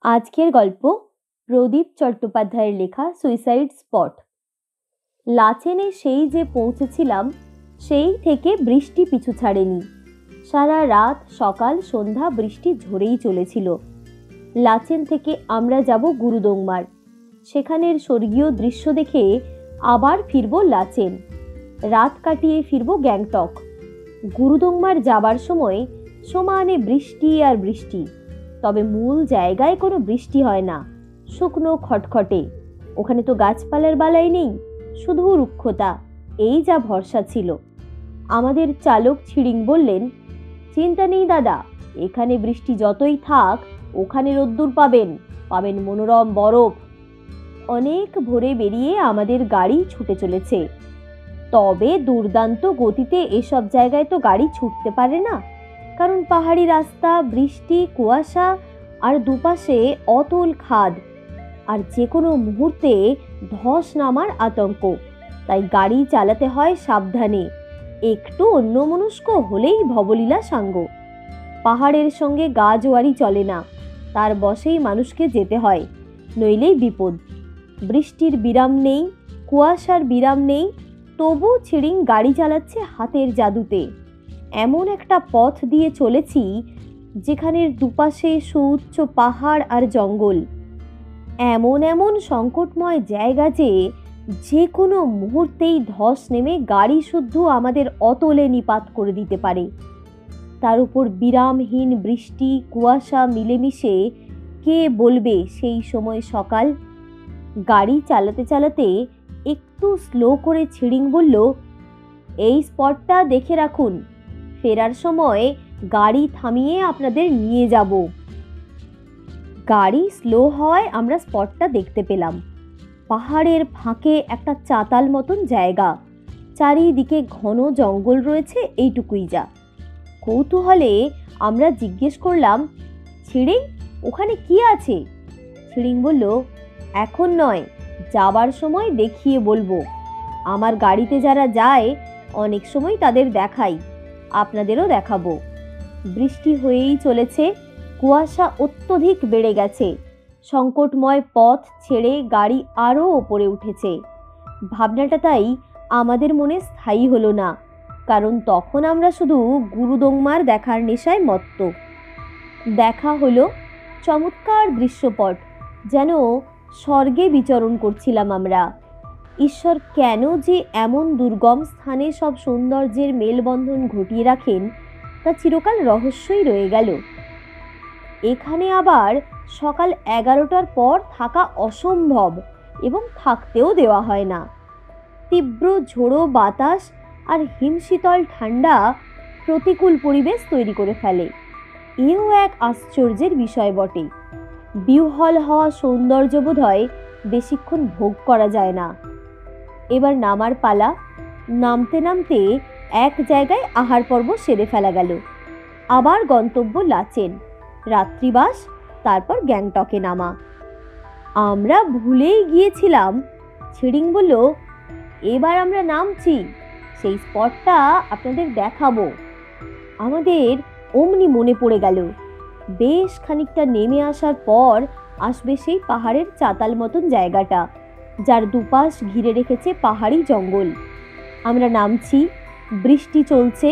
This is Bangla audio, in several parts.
আজকের গল্প প্রদীপ চট্টোপাধ্যায়ের লেখা সুইসাইড স্পট। লাচেনে সেই যে পৌঁছেছিলাম সেই থেকে বৃষ্টি পিছু ছাড়েনি। সারা রাত সকাল সন্ধ্যা বৃষ্টি ঝরেই চলেছিল। লাচেন থেকে আমরা যাব গুরুদোংমার। সেখানের স্বর্গীয় দৃশ্য দেখে আবার ফিরব লাচেন। রাত কাটিয়ে ফিরব গ্যাংটক। গুরুদোংমার যাবার সময় সমানে বৃষ্টি আর বৃষ্টি। তবে মূল জায়গায় কোনো বৃষ্টি হয় না, শুকনো খটখটে। ওখানে তো গাছপালার বালাই নেই, শুধু রুক্ষতা। এই যা ভরসা ছিল। আমাদের চালক ছিড়িং বললেন, চিন্তা নেই দাদা, এখানে বৃষ্টি যতই থাক ওখানে রোদ্দুর পাবেন, পাবেন মনোরম বরফ। অনেক ভোরে বেরিয়ে আমাদের গাড়ি ছুটে চলেছে। তবে দুর্দান্ত গতিতে এসব জায়গায় তো গাড়ি ছুটতে পারে না, কারণ পাহাড়ি রাস্তা, বৃষ্টি, কুয়াশা আর দুপাশে অতল খাদ, আর যে কোনো মুহূর্তে ধস নামার আতঙ্ক। তাই গাড়ি চালাতে হয় সাবধানে। একটু অন্যমনস্ক হলেই ভবলীলা সাঙ্গ। পাহাড়ের সঙ্গে গা জোয়ারি চলে না, তার বশেই মানুষকে যেতে হয়, নইলেই বিপদ। বৃষ্টির বিরাম নেই, কুয়াশার বিরাম নেই, তবু ছিড়িং গাড়ি চালাচ্ছে হাতের জাদুতে। এমন একটা পথ দিয়ে চলেছি যেখানের দুপাশে সুউচ্চ পাহাড় আর জঙ্গল। এমন এমন সংকটময় জায়গা যে কোনো মুহূর্তেই ধস নেমে গাড়ি শুদ্ধ আমাদের অতলে নিপাত করে দিতে পারে। তার উপর বিরামহীন বৃষ্টি, কুয়াশা মিলেমিশে কে বলবে সেই সময় সকাল। গাড়ি চালাতে চালাতে একটু স্লো করে ছিড়িং বলল, এই স্পটটা দেখে রাখুন, ফেরার সময় গাড়ি থামিয়ে আপনাদের নিয়ে যাব। গাড়ি স্লো হওয়ায় আমরা স্পটটা দেখতে পেলাম। পাহাড়ের ফাঁকে একটা চাতাল মতন জায়গা, চারিদিকে ঘন জঙ্গল রয়েছে, এইটুকুই যা। কৌতূহলে আমরা জিজ্ঞেস করলাম, ছিড়িং, ওখানে কি আছে? ছিড়িং বলল, এখন নয়, যাবার সময় দেখিয়ে বলবো। আমার গাড়িতে যারা যায় অনেক সময় তাদের দেখাই, আপনাদেরও দেখাবো। বৃষ্টি হয়েই চলেছে, কুয়াশা অত্যধিক বেড়ে গেছে। সংকটময় পথ ছেড়ে গাড়ি আরও ওপরে উঠেছে। ভাবনাটা তাই আমাদের মনে স্থায়ী হলো না, কারণ তখন আমরা শুধু গুরুদোংমার দেখার নেশায় মত্ত। দেখা হলো চমৎকার দৃশ্যপট, যেন স্বর্গে বিচরণ করছিলাম আমরা। ঈশ্বর কেন যে এমন দুর্গম স্থানে সব সৌন্দর্যের মেলবন্ধন ঘটিয়ে রাখেন তা চিরকাল রহস্যই রয়ে গেল। এখানে আবার সকাল 11টার পর থাকা অসম্ভব, এবং থাকতেও দেওয়া হয় না। তীব্র ঝোড়ো বাতাস আর হিমশীতল ঠান্ডা প্রতিকূল পরিবেশ তৈরি করে ফেলে। এও এক আশ্চর্যের বিষয় বটে। বিহ্বল হওয়া সৌন্দর্য বোধহয় বেশিক্ষণ ভোগ করা যায় না। এবার নামার পালা। নামতে নামতে এক জায়গায় আহার পর্ব সেরে ফেলা গেল। আবার গন্তব্য লাচেন, রাত্রিবাস, তারপর গ্যাংটকে নামা। আমরা ভুলেই গিয়েছিলাম। ছিড়িং বলল, এবার আমরা নামছি, সেই স্পটটা আপনাদের দেখাবো। আমাদের অমনি মনে পড়ে গেল, বেশ খানিকটা নেমে আসার পর আসবে সেই পাহাড়ের চাতাল মতন জায়গাটা, যার দুপাশ ঘিরে রেখেছে পাহাড়ি জঙ্গল। আমরা নামছি, বৃষ্টি চলছে,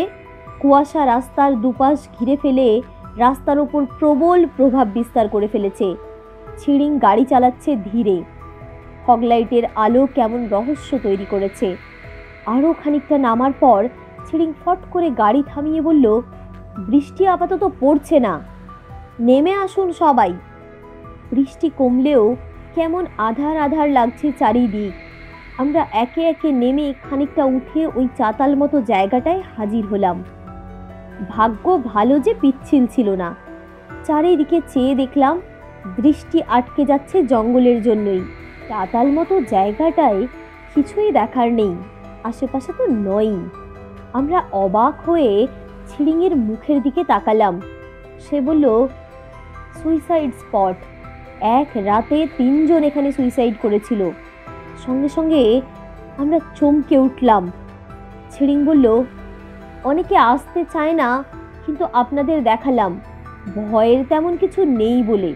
কুয়াশা রাস্তার দুপাশ ঘিরে ফেলে রাস্তার ওপর প্রবল প্রভাব বিস্তার করে ফেলেছে। ছিড়িং গাড়ি চালাচ্ছে ধীরে। ফগলাইটের আলো কেমন রহস্য তৈরি করেছে। আরও খানিকটা নামার পর ছিড়িং ফট করে গাড়ি থামিয়ে বলল, বৃষ্টি আপাতত পড়ছে না, নেমে আসুন সবাই। বৃষ্টি কমলেও কেমন আধার আধার লাগছে চারিদিক। আমরা একে একে নেমে খানিকটা উঠে ওই চাতাল মতো জায়গাটায় হাজির হলাম। ভাগ্য ভালো যে পিচ্ছিল ছিল না। চারিদিকে চেয়ে দেখলাম দৃষ্টি আটকে যাচ্ছে জঙ্গলের জন্যই। চাতাল মতো জায়গাটায় কিছুই দেখার নেই, আশেপাশে তো নয়ই। আমরা অবাক হয়ে ছিড়িংয়ের মুখের দিকে তাকালাম। সে বলল, সুইসাইড স্পট। এক রাতে 3 জন এখানে সুইসাইড করেছিল। সঙ্গে সঙ্গে আমরা চমকে উঠলাম। ছিড়িং বলল, অনেকে আসতে চায় না, কিন্তু আপনাদের দেখালাম, ভয়ের তেমন কিছু নেই বলে।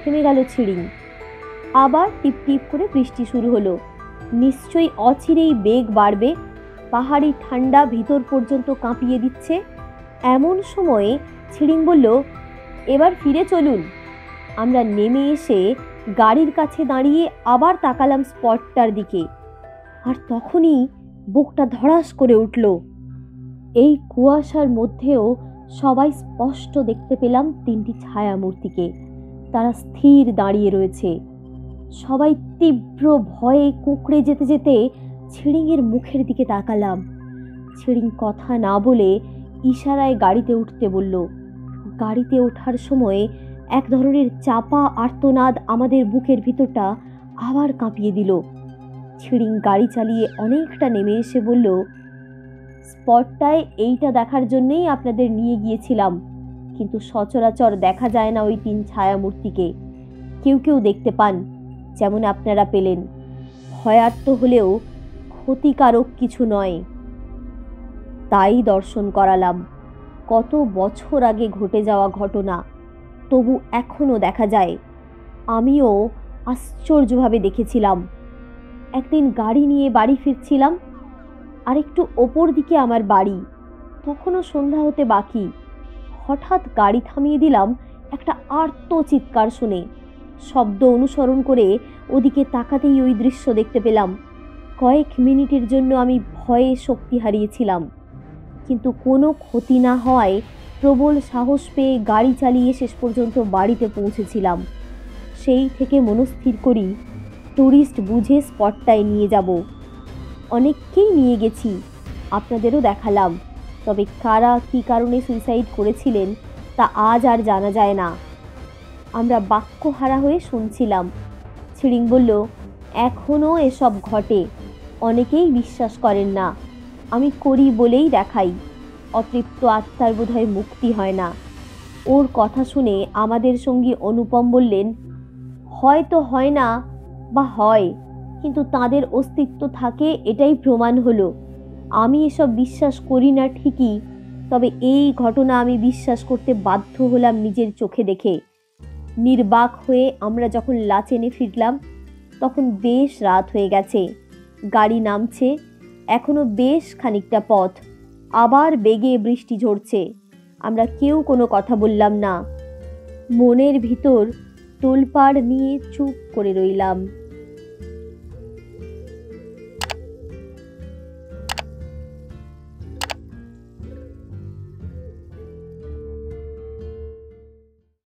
থেমে গেল ছিড়িং। আবার টিপ টিপ করে বৃষ্টি শুরু হলো। নিশ্চয়ই অচিরেই বেগ বাড়বে। পাহাড়ি ঠান্ডা ভিতর পর্যন্ত কাঁপিয়ে দিচ্ছে। এমন সময়ে ছিড়িং বলল, এবার ফিরে চলুন। আমরা নেমে এসে গাড়ির কাছে দাঁড়িয়ে আবার তাকালাম স্পটটার দিকে। আর তখনই বুকটা ধড়াস করে উঠল। এই কুয়াশার মধ্যেও সবাই স্পষ্ট দেখতে পেলাম তিনটি ছায়ামূর্তিকে। তারা স্থির দাঁড়িয়ে রয়েছে। সবাই তীব্র ভয়ে কুঁকড়ে যেতে যেতে ছিড়িংয়ের মুখের দিকে তাকালাম। ছিড়িং কথা না বলে ইশারায় গাড়িতে উঠতে বলল। গাড়িতে ওঠার সময় এক ধরনের চাপা আর্তনাদ আমাদের বুকের ভিতরটা আবার কাঁপিয়ে দিল। ছিড়িং গাড়ি চালিয়ে অনেকটা নেমে এসে বলল, স্পটটায় এইটা দেখার জন্যই আপনাদের নিয়ে গিয়েছিলাম, কিন্তু সচরাচর দেখা যায় না ওই তিন ছায়ামূর্তিকে। কেউ কেউ দেখতে পান, যেমন আপনারা পেলেন। ভয়ার্ত হলেও ক্ষতিকারক কিছু নয়। তাই দর্শন করালাম। কত বছর আগে ঘটে যাওয়া ঘটনা, তবু এখনো দেখা যায়। আমিও আশ্চর্যভাবে দেখেছিলাম। একদিন গাড়ি নিয়ে বাড়ি ফিরছিলাম। আর একটু ওপর দিকে আমার বাড়ি। তখনও সন্ধ্যা হতে বাকি। হঠাৎ গাড়ি থামিয়ে দিলাম একটা আর্ত চিৎকার শুনে। শব্দ অনুসরণ করে ওদিকে তাকাতেই ওই দৃশ্য দেখতে পেলাম। কয়েক মিনিটের জন্য আমি ভয়ে শক্তি হারিয়েছিলাম, কিন্তু কোনো ক্ষতি না হওয়ায় প্রবল সাহস পেয়ে গাড়ি চালিয়ে শেষ পর্যন্ত বাড়িতে পৌঁছেছিলাম। সেই থেকে মনস্থির করি ট্যুরিস্ট বুঝে স্পটটায় নিয়ে যাব। অনেককেই নিয়ে গেছি, আপনাদেরও দেখালাম। তবে কারা কী কারণে সুইসাইড করেছিলেন তা আজ আর জানা যায় না। আমরা বাক্যহারা হয়ে শুনছিলাম। ছিড়িং বলল, এখনও এসব ঘটে। অনেকেই বিশ্বাস করেন না, আমি করি বলেই দেখাই। অতৃপ্ত আত্মার বোধহয় মুক্তি হয় না। ওর কথা শুনে আমাদের সঙ্গী অনুপম বললেন, হয়তো হয় না বা হয়, কিন্তু তাদের অস্তিত্ব থাকে এটাই প্রমাণ হলো। আমি এসব বিশ্বাস করি না ঠিকই, তবে এই ঘটনা আমি বিশ্বাস করতে বাধ্য হলাম নিজের চোখে দেখে। নির্বাক হয়ে আমরা যখন লাচেনে ফিরলাম তখন বেশ রাত হয়ে গেছে। গাড়ি নামছে, এখনো বেশ খানিকটা পথ। আবার বেগে বৃষ্টি ঝরছে। আমরা কেউ কোনো কথা বললাম না। মনের ভিতর তোলপাড় নিয়ে চুপ করে রইলাম।